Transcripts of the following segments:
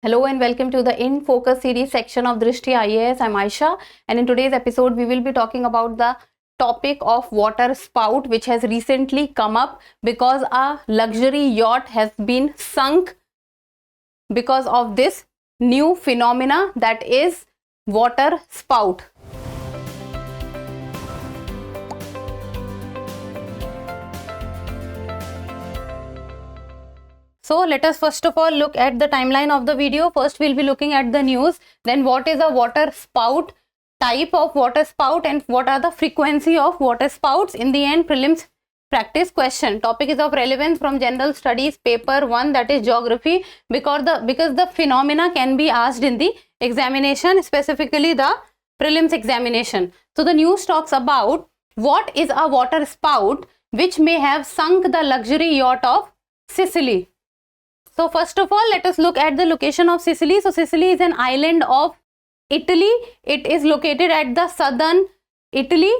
Hello and welcome to the In Focus series section of Drishti IAS. I'm Aisha, and in today's episode we will be talking about the topic of water spout, which has recently come up because a luxury yacht has been sunk because of this new phenomena, that is water spout. So let us first of all look at the timeline of the video. First we'll be looking at the news, then what is a water spout, type of water spout, and what are the frequency of water spouts. In the end, prelims practice question. Topic is of relevance from general studies paper 1, that is geography, because the phenomena can be asked in the examination, specifically the prelims examination. So the news talks about what is a water spout which may have sunk the luxury yacht of Sicily. So first of all, let us look at the location of Sicily. So Sicily is an island of Italy. It is located at the southern Italy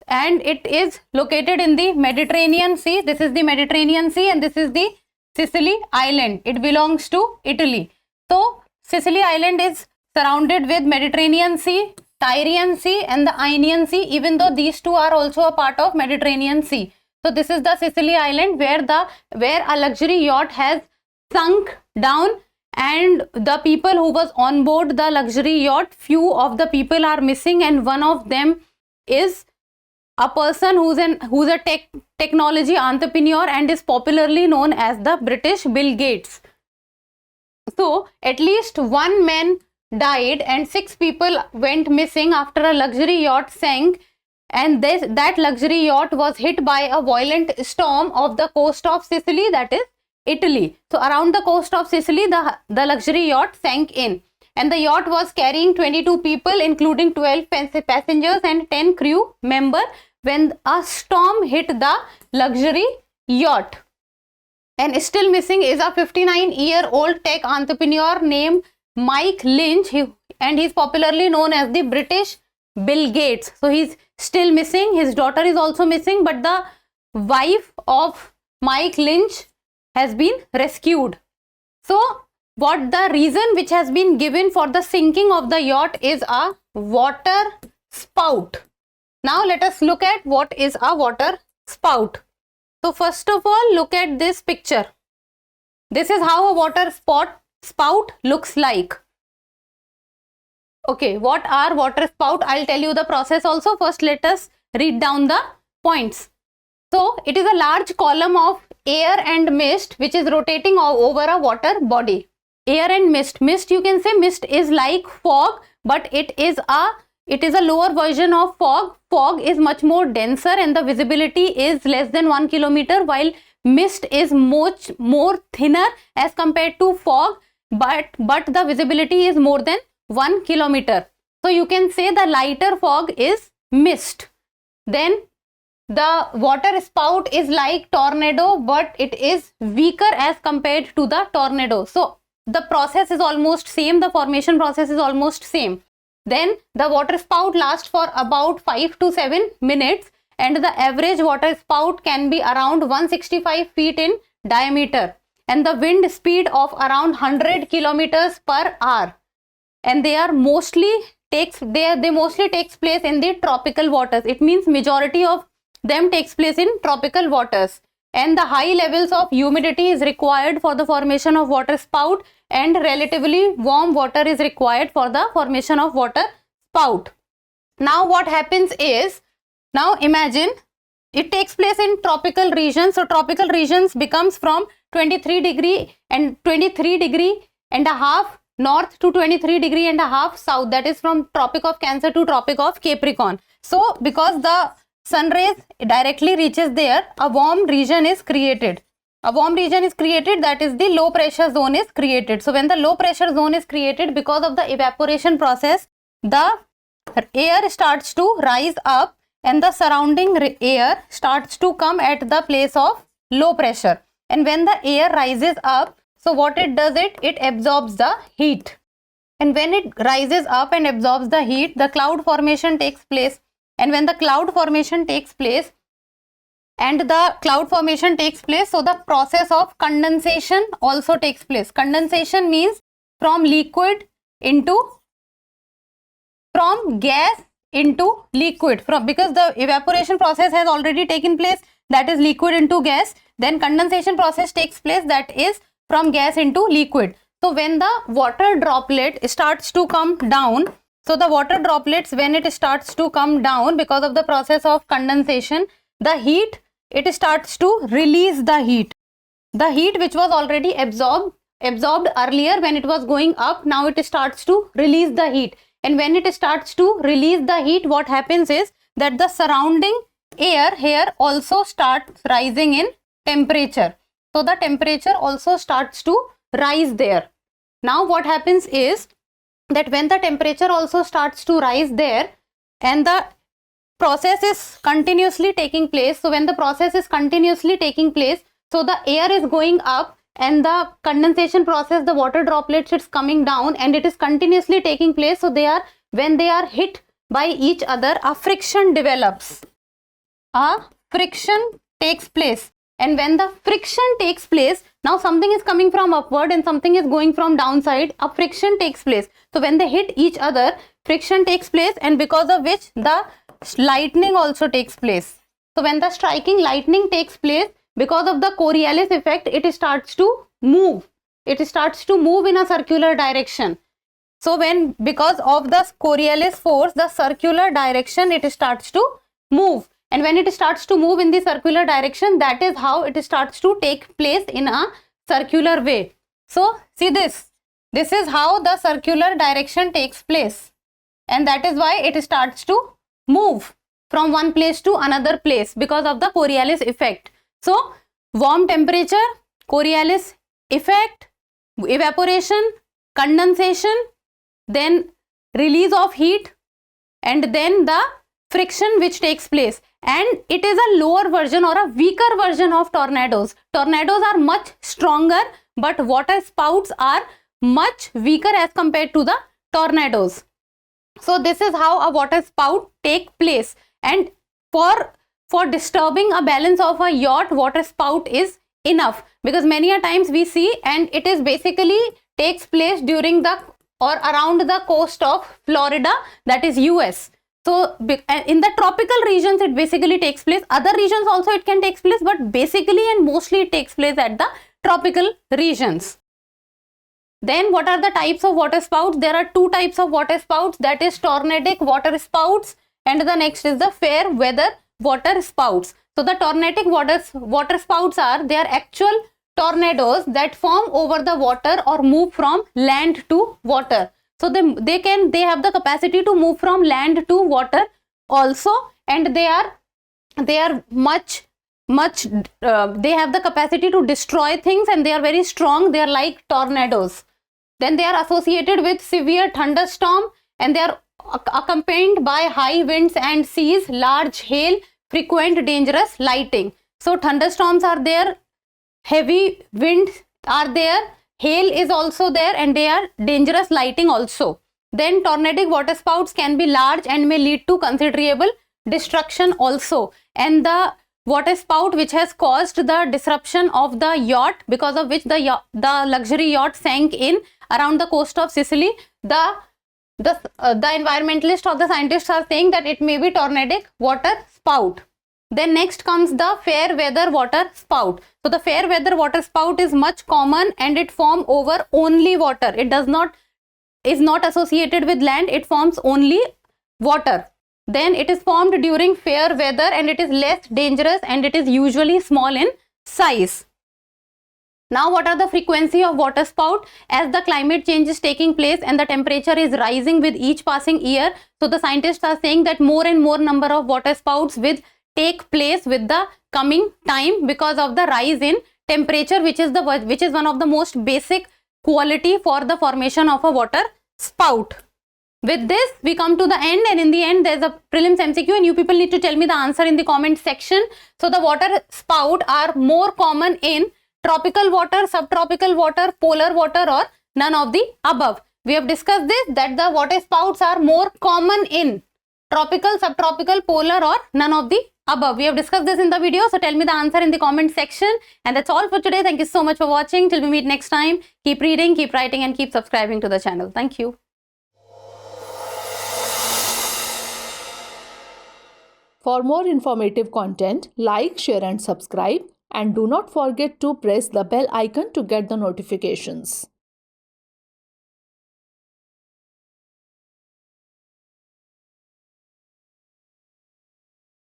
and it is located in the Mediterranean Sea. This is the Mediterranean Sea and this is the Sicily island. It belongs to Italy. So Sicily island is surrounded with Mediterranean Sea, Tyrrhenian Sea and the Ionian Sea, even though these two are also a part of Mediterranean Sea. So this is the Sicily island where a luxury yacht has sunk down, and the people who was on board the luxury yacht, few of the people are missing, and one of them is a person who's a technology entrepreneur and is popularly known as the British Bill Gates. So at least one man died and 6 people went missing after a luxury yacht sank, and that luxury yacht was hit by a violent storm off the coast of Sicily, that is Italy. So around the coast of Sicily, the luxury yacht sank in, and the yacht was carrying 22 people, including 12 passengers and 10 crew members, when a storm hit the luxury yacht. And still missing is a 59-year-old tech entrepreneur named Mike Lynch, and he's popularly known as the British Bill Gates. So he's still missing. His daughter is also missing, but the wife of Mike Lynch has been rescued. So what the reason which has been given for the sinking of the yacht is a water spout. Now let us look at what is a water spout. So first of all, look at this picture. This is how a water spout looks like. Okay, what are water spout? I'll tell you the process also. First let us read down the points. So it is a large column of air and mist which is rotating over a water body. Air and mist. Mist, you can say mist is like fog, but it is a lower version of fog. Fog is much more denser and the visibility is less than 1 kilometer, while mist is much more thinner as compared to fog, but the visibility is more than 1 kilometer. So you can say the lighter fog is mist. Then the water spout is like tornado, but it is weaker as compared to the tornado. So the process is almost same, the formation process is almost same. Then the water spout lasts for about 5 to 7 minutes, and the average water spout can be around 165 feet in diameter, and the wind speed of around 100 kilometers per hour. And they mostly takes place in the tropical waters. It means majority of them takes place in tropical waters, and the high levels of humidity is required for the formation of water spout, and relatively warm water is required for the formation of water spout. Now what happens is, now imagine it takes place in tropical regions. So tropical regions becomes from 23 degree and a half north to 23 degree and a half south, that is from Tropic of Cancer to Tropic of Capricorn. So because the sun rays directly reaches there, a warm region is created. A warm region is created, that is the low pressure zone is created. So when the low pressure zone is created, because of the evaporation process, the air starts to rise up and the surrounding air starts to come at the place of low pressure. And when the air rises up, so what it does, it absorbs the heat. And when it rises up and absorbs the heat, the cloud formation takes place. And when the cloud formation takes place, so the process of condensation also takes place. Condensation means from gas into liquid, because the evaporation process has already taken place, that is liquid into gas. Then condensation process takes place, that is from gas into liquid. So when the water droplet starts to come down, so the water droplets, when it starts to come down because of the process of condensation, the heat, it starts to release the heat. The heat which was already absorbed earlier when it was going up, now it starts to release the heat. And when it starts to release the heat, what happens is that the surrounding air here also starts rising in temperature. So the temperature also starts to rise there. Now what happens is that when the temperature also starts to rise there and the process is continuously taking place, so when the process is continuously taking place, so the air is going up and the condensation process, the water droplets, it's coming down and it is continuously taking place. So when they are hit by each other, a friction develops. A friction takes place. And when the friction takes place, now something is coming from upward and something is going from downside, a friction takes place. So when they hit each other, friction takes place, and because of which the lightning also takes place. So when the striking lightning takes place, because of the Coriolis effect, it starts to move. It starts to move in a circular direction. So because of the Coriolis force, the circular direction, it starts to move. And when it starts to move in the circular direction, that is how it starts to take place in a circular way. So see this. This is how the circular direction takes place. And that is why it starts to move from one place to another place because of the Coriolis effect. So warm temperature, Coriolis effect, evaporation, condensation, then release of heat, and then the friction which takes place. And it is a lower version or a weaker version of tornadoes. Tornadoes are much stronger, but water spouts are much weaker as compared to the tornadoes. So this is how a water spout take place. And for disturbing a balance of a yacht, water spout is enough, because many a times we see, and it is basically takes place during the or around the coast of Florida, that is US. So in the tropical regions it basically takes place. Other regions also it can take place, but basically and mostly it takes place at the tropical regions. Then what are the types of water spouts? There are two types of water spouts, that is tornadic water spouts, and the next is the fair weather water spouts. So the tornadic water spouts they are actual tornadoes that form over the water or move from land to water. So they have the capacity to move from land to water also, and they are much they have the capacity to destroy things, and they are very strong. They are like tornadoes. Then they are associated with severe thunderstorm, and they are accompanied by high winds and seas, large hail, frequent dangerous lightning. So thunderstorms are there, heavy winds are there, hail is also there, and they are dangerous lightning also. Then tornadic water spouts can be large and may lead to considerable destruction also. And the water spout which has caused the disruption of the yacht, because of which the luxury yacht sank in around the coast of Sicily, the environmentalists or the scientists are saying that it may be tornadic water spout. Then next comes the fair weather water spout. So the fair weather water spout is much common, and it forms over only water. It is not associated with land. It forms only water. Then it is formed during fair weather, and it is less dangerous, and it is usually small in size. Now what are the frequency of water spout? As the climate change is taking place and the temperature is rising with each passing year, so the scientists are saying that more and more number of water spouts will take place with the coming time because of the rise in temperature, which is one of the most basic quality for the formation of a water spout. With this we come to the end, and in the end there is a prelims MCQ, and you people need to tell me the answer in the comment section. So the water spout are more common in tropical water, subtropical water, polar water, or none of the above. We have discussed this, that the water spouts are more common in tropical, subtropical, polar, or none of the above? We have discussed this in the video, so tell me the answer in the comment section. And that's all for today. Thank you so much for watching. Till we meet next time, keep reading, keep writing, and keep subscribing to the channel. Thank you. For more informative content, like, share and subscribe, and do not forget to press the bell icon to get the notifications.